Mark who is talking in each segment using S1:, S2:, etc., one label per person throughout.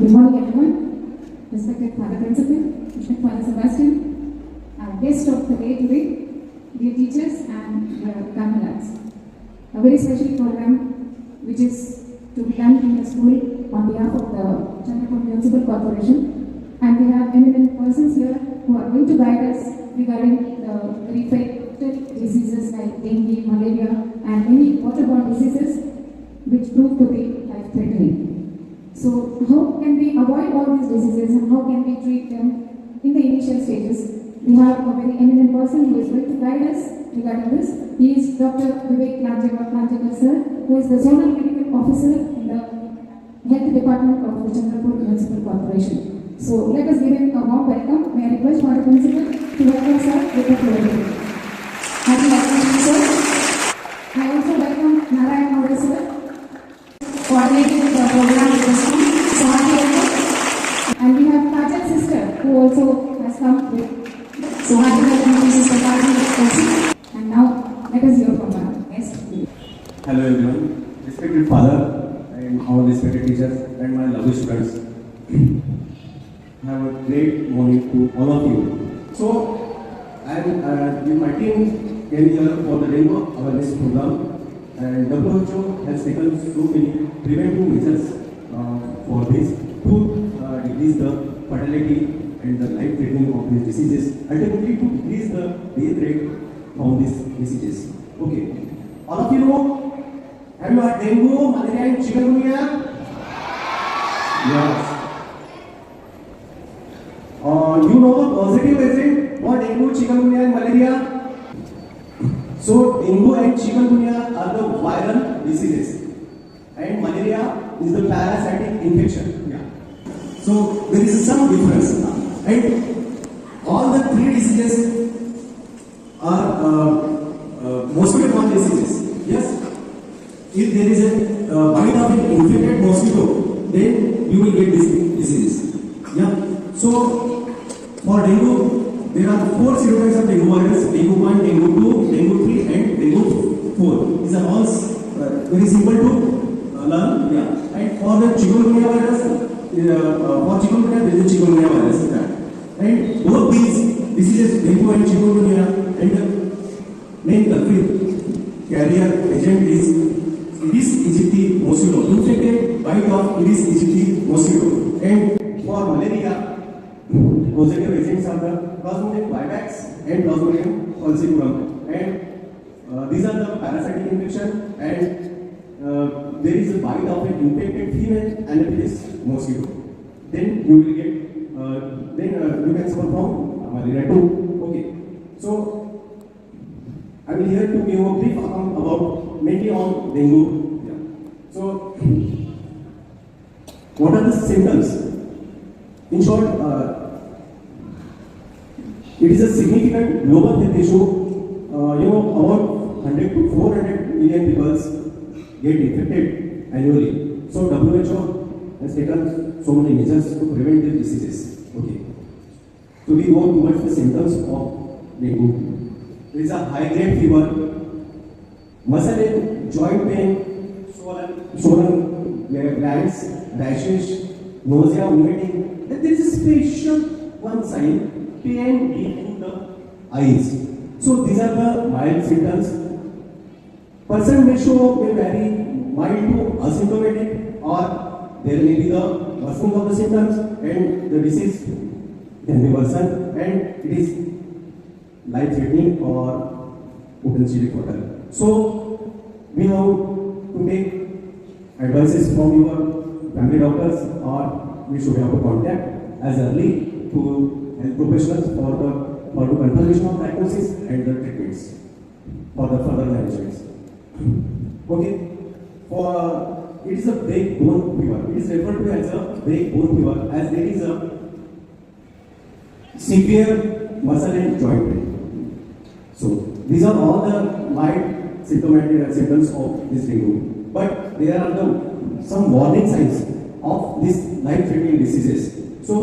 S1: Good morning, everyone. Respected Father Principal, respected Father Sebastian, our guest of the day today, dear teachers and Carmel lads. A very special program which is to be done in the school on behalf of the Carmel Municipal Corporation, and we have eminent persons here who are going to guide us regarding the very fatal diseases like dengue, malaria, and many waterborne diseases which prove to be life-threatening. So how can we avoid all these diseases and how can we treat them in the initial stages? We have a very eminent person who is going to guide us regarding this. He is Dr. Vivek Lanjakar sir, who is the Zonal Medical Officer in the Health Department of the Chandrapur Municipal Corporation. So let us give him a warm welcome. May I request Father Principal to welcome sir with the floor. Happy afternoon, sir. I also welcome Malaria-Awareness sir, coordinating the program with us. And we have Kajal sister who also has come with. So happy welcome Sister Kajal. And now let us hear from her. Yes.
S2: Hello everyone, respected father and all respected teachers and my lovely students. Have a great morning to all of you. So I am with my team came here for the Dengue awareness program. And WHO has taken so many preventive measures for this to decrease the fatality and the life threatening of these diseases, ultimately to decrease the death rate from these diseases. Okay, all of you know, have you heard dengue, malaria, and chikungunya? Yes. You know the positive agent for dengue, chikungunya, and malaria? So, dengue and chikungunya are the viral diseases, and malaria is the parasitic infection. Yeah. So, there is some difference, and all the three diseases are mosquito-borne diseases. Yes. If there is a bite of an infected mosquito, then you will get these diseases. Yeah. So, for dengue, there are 4 serotypes of dengue virus: dengue 1, dengue 2, dengue 3, and dengue 4. These are all very simple to learn. Yeah. And for the chikungunya virus, for chikungunya, there is a chikungunya virus. And both these diseases, dengue and chikungunya, and the main culprit carrier agent is Aedes aegypti mosquito, infected bite of Aedes aegypti mosquito. And for malaria, positive agents are the Plasmodium vivax and Plasmodium falciparum, and these are the parasitic infection, and there is a bite of an infected female Anopheles mosquito. Then you will get, you can suffer from malaria too. Okay, so I will here to give a brief account about mainly on dengue. Yeah. So, what are the symptoms? In short, it is a significant global health issue. About 100 to 400 million people get infected annually. So WHO has taken so many measures to prevent these diseases. Okay. So we go towards the symptoms of dengue. There is a high-grade fever, muscle and joint pain, swollen glands, rashes, nausea, vomiting. And there is a special one sign, pain in the eyes. So these are the mild symptoms. Person may show may vary mild to asymptomatic, or there may be the worsening of the symptoms and the disease can be worsened and it is life-threatening or potentially fatal. So we have to take advices from your family doctors, or we should have to contact as early to health professionals for the confirmation of diagnosis and the treatments for the further managements. Okay, for it is a break bone fever. It is referred to as a break bone fever, as there is a severe muscle and joint pain. So these are all the mild symptomatic symptoms of this dengue. But there are some warning signs of these life-threatening diseases. So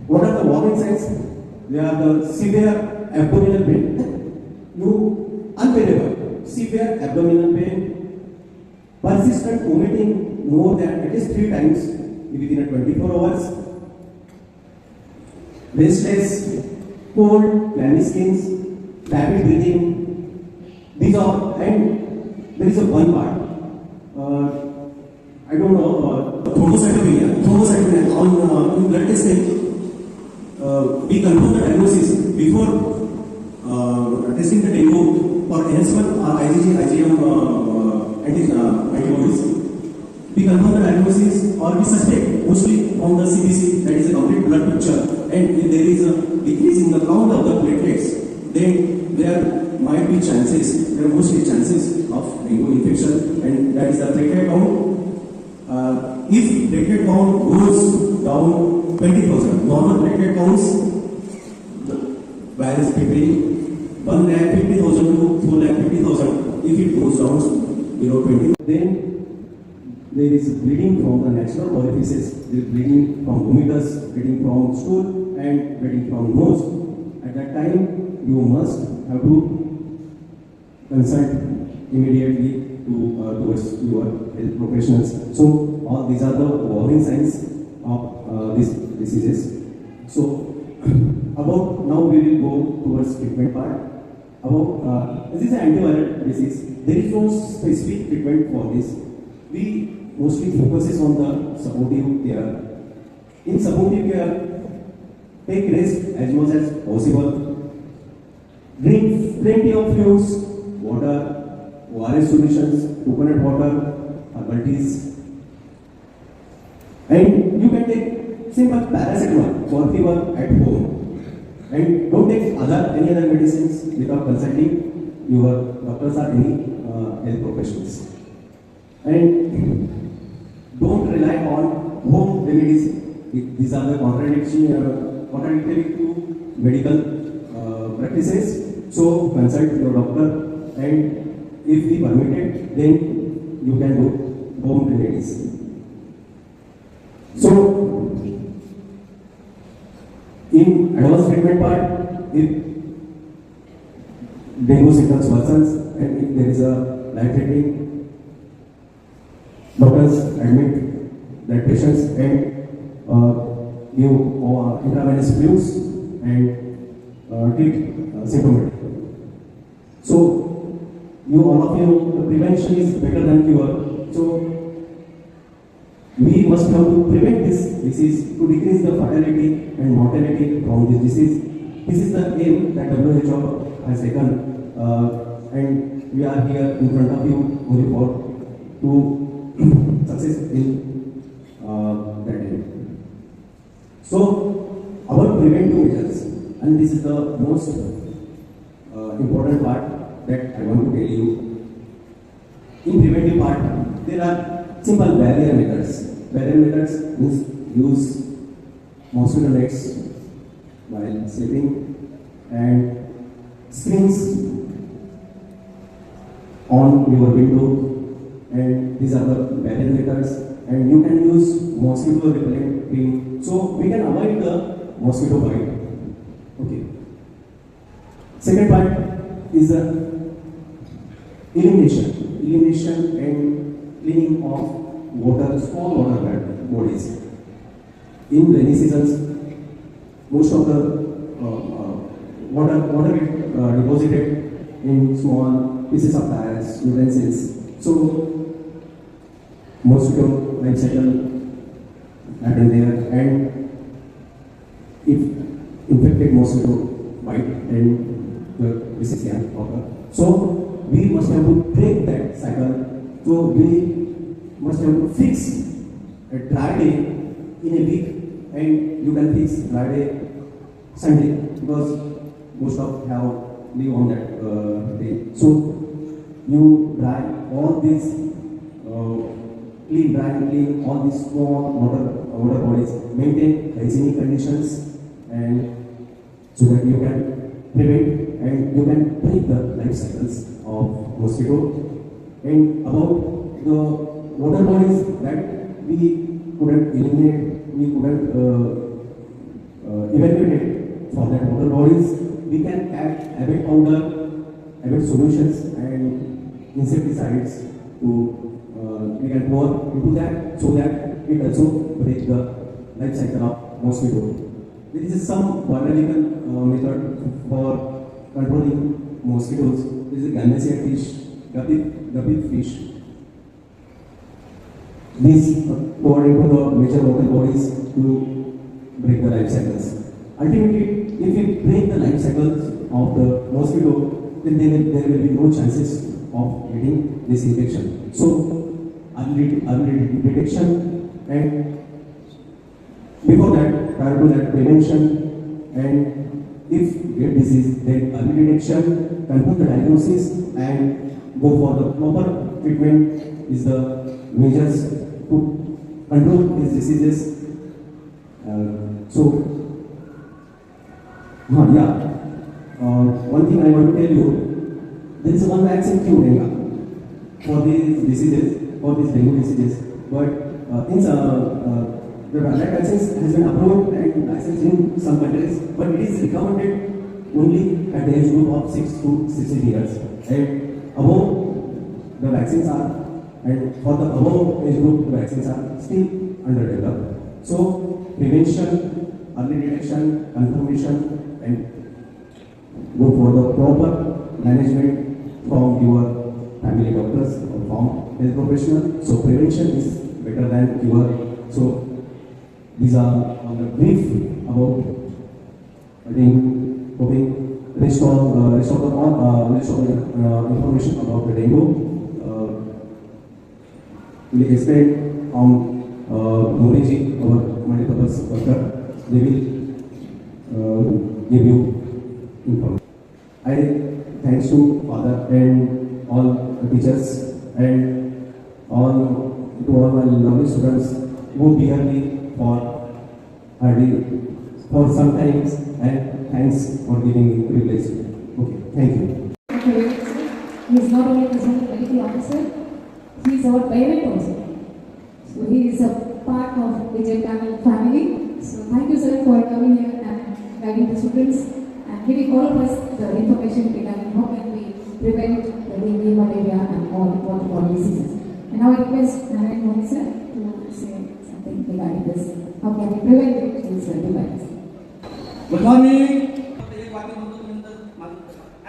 S2: what are the warning signs? They are the severe abdominal pain, unbearable, severe abdominal pain, persistent vomiting more than at least 3 times within 24 hours. Restless, cold, clammy skins, rapid breathing, these are, and there is a one part. I don't know, thrombocytopenia on blood testing. We confirm the diagnosis before testing the dengue for NS1 or IgM antibodies. We confirm the diagnosis or we suspect mostly from the CBC, that is a complete blood picture, and if there is a decrease in the count of the platelets, then there might be chances, there are mostly chances of dengue infection, and that is the platelet count. If platelet count goes down 20,000, normal platelet counts varies between 1,50,000 to 4,50,000. If it goes down below 20, then there is bleeding from the natural orifices, there is bleeding from vomitus, bleeding from stool, and bleeding from nose. At that time, you must have to consult immediately towards your health professionals. So all these are the warning signs of these diseases. So about now we will go towards treatment part. About this is an antiviral disease. There is no specific treatment for this. We mostly focuses on the supportive care. In supportive care, take rest as much as possible. Drink plenty of fluids, water, ORS solutions, coconut water, herbal teas. And you can take simple paracetamol for fever at home. And don't take any other medicines without consulting your doctors or any health professionals. And don't rely on home remedies. These are the contradictory to medical practices. So consult your doctor, and if they permit it, then you can do home remedies. So in advanced treatment part, if dengue symptoms worsens and if there is a life-threatening, doctors admit that patients and give intravenous fluids and treat symptomatically. So all of you know, the prevention is better than cure. So we must have to prevent this disease, to decrease the fatality and mortality from this disease. This is the aim that WHO has taken, and we are here in front of you only for to success in that aim. So our preventive measures, and this is the most important part that I want to tell you. In preventive part, there are simple barrier methods. Barrier methods use mosquito nets while sleeping and screens on your window, and these are the barrier methods. And you can use mosquito repellent cream, so we can avoid the mosquito bite. Okay. Second part is the elimination and cleaning of small water bodies. In rainy seasons, most of the water get deposited in small pieces of tires, utensils. So mosquito life cycle happen there, and if infected mosquito bite, and this is can occur. So we must have to break that cycle. So we must have to fix a dry day in a week, and you can fix dry day Sunday, because most of have live on that day. So you dry all these clean all these small water bodies, maintain hygienic conditions, and so that you can prevent and you can break the life cycles of mosquito. And about the water bodies that we couldn't eliminate, we couldn't evaluate for that water bodies, we can add abac powder, abac solutions, and insecticides to we can pour into that, so that it also breaks the life cycle of mosquito. There is some biological method for controlling mosquitoes. There is a gallinaceae fish, guppy fish. These pour into the major local bodies to break the life cycles. Ultimately, if we break the life cycles of the mosquito, then there will be no chances of getting this infection. So, early detection, and before that, prior to that, prevention, and if get disease, then early detection, confirm the diagnosis, and go for the proper treatment is the measures to control these diseases. One thing I want to tell you, there is one vaccine cure for these diseases, for these dengue diseases, but the vaccine has been approved and licensed in some countries, but it is recommended only at the age group of 6 to 16 years. And above the vaccines are, and for the above age group, the vaccines are still underdeveloped. So, prevention, early detection, confirmation, and go for the proper management from your family doctors or from health professional. So, prevention is better than cure. So, these are the brief about hoping rest of the information about the dengue. We expect from Moriji, our multi-purpose worker, they will give you information. I thanks to Father and all teachers and all my lovely students who bear me for some times, and thanks for giving me privilege. Okay, thank you.
S1: He is not only the medical officer, he is our parent also. So he is a part of BJM family. So thank you, sir, for coming here and guiding the students and giving all of us the information regarding how can we prevent the dengue, malaria, and all waterborne diseases. And now I request Narayan sir to say something regarding this. How can we prevent these diseases?
S3: Good morning.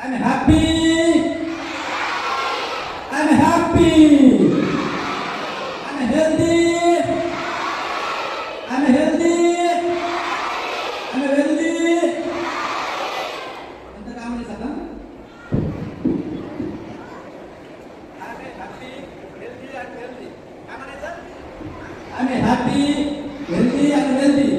S3: I'm happy. I'm happy. I'm healthy. I'm healthy. I'm healthy. Enter काम नहीं सकता. I'm happy, healthy, and healthy.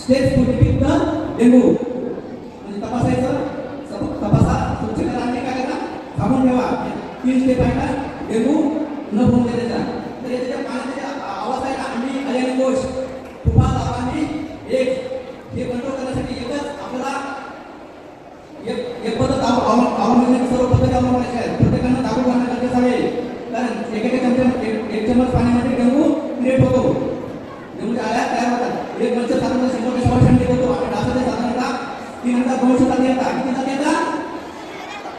S3: Steps to defeat the dengue. म्हणजे तपासायचं, तपासा, स्वच्छ करा आणि काय करा? थांबून ठेवा. 3 स्टेप आहे ना, डेंगू न होऊन द्यायचा. तर याच्या पाण्याच्या आवाज आहे ना, अंडी, आल्याने कोश, तुफान, आणि एक हे कंट्रोल करण्यासाठी एकच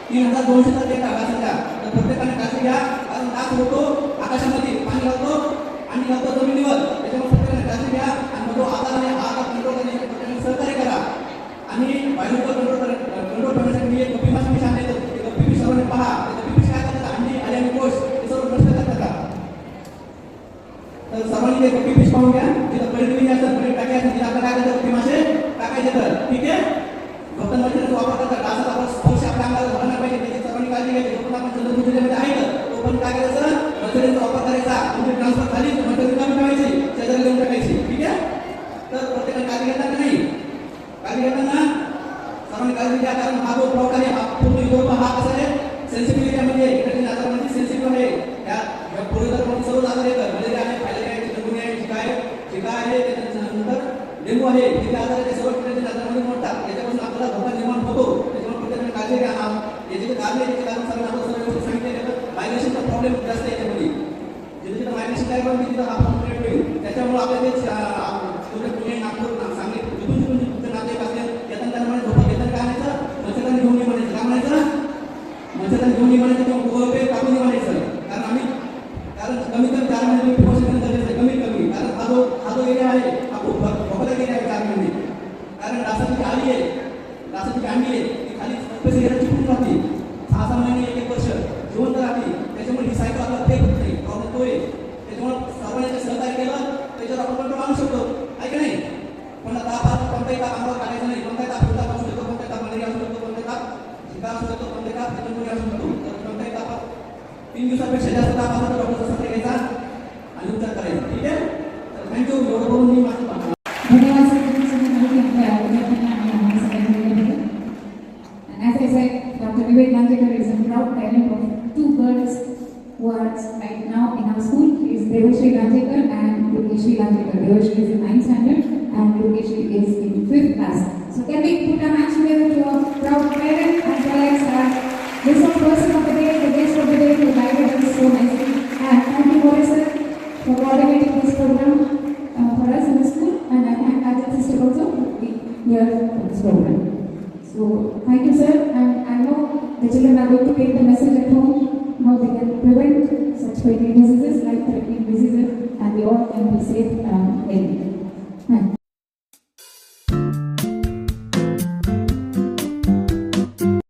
S3: 3200 चा डेटा आकाशाचा. तर प्रत्येकाने काळजी घ्या, कारण डास होतो आकाशामध्ये, पाणी घालतो आणि घालतो जमिनीवर. त्याच्यामुळे प्रत्येकाने काळजी घ्या आणि जो आजार आहे हा आजार कंट्रोल करण्यासाठी प्रत्येकाने सहकार्य करा. आणि वायूचा कंट्रोल करण्यासाठी मी एक गप्पी माशी सांगितलं, ते गप्पी सर्वांनी पहा. ते गप्पी काय करतात, अंडी आणि आणि कोश हे सर्व नष्ट करतात. तर सर्वांनी ते गप्पी फिश पाहून घ्या. जिथं परिणी असतात, परिणी टाकी असतात, तिथे आपल्याला काय करतात, गप्पी मासे टाकायचे. तर ठीक आहे, गौतम मच्छीचा वापर करतात. डासाचा स्पर्श आपल्या अंगाला झाला नाही पाहिजे, त्याची सर्वांनी काळजी घ्यायची. जोपर्यंत आपण चंद्रपूर आहे तर तोपर्यंत काय करायचं, मच्छीचा वापर करायचा. म्हणजे ट्रान्सफर झाली तर मच्छी कमी ठेवायची, शेजारी देऊन टाकायची. ठीक आहे, तर प्रत्येकाने काळजी घेतात की नाही? काळजी घेताना सर्वांनी काळजी घ्या, कारण हा जो प्रकार आहे हा पूर्ण युरोप हा कसा आहे, सेन्सिटिव्हिटीमध्ये इकडे आजारामध्ये सेन्सिटिव्ह आहे. या पूर्वतरमध्ये सर्व आजार येतात. मलेरिया आहे, फायलेरिया आहे, चिकनगुनिया आहे, शिका आहे, त्याच्यानंतर डेंगू आहे. हे आजार आहे सर्व ठिकाणी आजारामध्ये मोडतात. त्याच्यापासून आपल्याला धोका निर्माण होतो. त्याच्यामुळे प्रत्येकाने काळजी घ्या. याचे जे कारण आहे त्याचे कारण सर्वांना सर्व व्यवस्थित सांगितले. मायग्रेशनचा प्रॉब्लेम जास्त आहे त्याच्यामध्ये. जिथे जिथे मायग्रेशन काय करून तिथं आपण कंप्लेंट होईल. त्याच्यामुळे आपल्याला ते पुणे नागपूर सांगली जिथून जिथून तुमचे नातेवाईक असले येताना त्याप्रमाणे झोपा घेताना काय म्हणायचं, मच्छरदानी घेऊन ये म्हणायचं. काय म्हणायचं, मच्छरदानी घेऊन ये म्हणायचं किंवा गुगल पे टाकून ये म्हणायचं. कारण कमीत कमी 4 महिने प्रिकॉशन घेणं गरजेचं आहे. कमीत कमी, कारण हा जो एरिया आहे हा खूप धोकादायक एरिया आहे 4 महिने. कारण डासाची जी आळी आहे, डासाची जी अंडी आहे ती खाली स्पेस एरिया चिकून राहते. 6-6 महिने 1-1 वर्ष जिवंत राहते. त्याच्यामुळे ही सायकल आपल्याला फेक होत नाही, प्रॉब्लेम तो आहे. त्याच्यामुळे सर्वांनी सहकार्य केलं त्याच्यावर आपण कंट्रोल आणू शकतो, आहे का नाही? पण कोणताही ताप अंगावर काढायचा नाही. कोणताही ताप उलटा असू शकतो, कोणताही ताप मलेरिया असू शकतो, कोणताही ताप शिका असू शकतो, कोणताही ताप चिकनगुनिया असू शकतो. तर कोणताही ताप 3 दिवसापेक्षा जास्त ताप असेल तर डॉक्टरचा सल्ला घ्यायचा आणि उपचार करायचा. ठीक आहे, तर थँक्यू. एवढं करून मी माझं
S1: धन्यवाद सर, तुम्ही सगळी माहिती आपल्या विद्यार्थ्यांना आणि आम्हाला सगळ्यांना दिल्याबद्दल. And as I said, Dr. Vivek Lanjekar is a proud parent of 2 girls who are right now in our school. He is Devashri Lanjekar and Yogeshri Lanjekar. Devashri is in 9th standard and Yogeshri is in 5th class. So can we put our hands together to a proud parent as well as our resource person of the day, the guest of the day who guided us so nicely. And thank you, Boris sir, for coordinating this program for us in the school. And I thank Kajal sister also to be here for this program. So thank you sir, and I know the children are going to take the message at home, how they can prevent such fatal diseases, life-threatening diseases, and we all can be safe and healthy.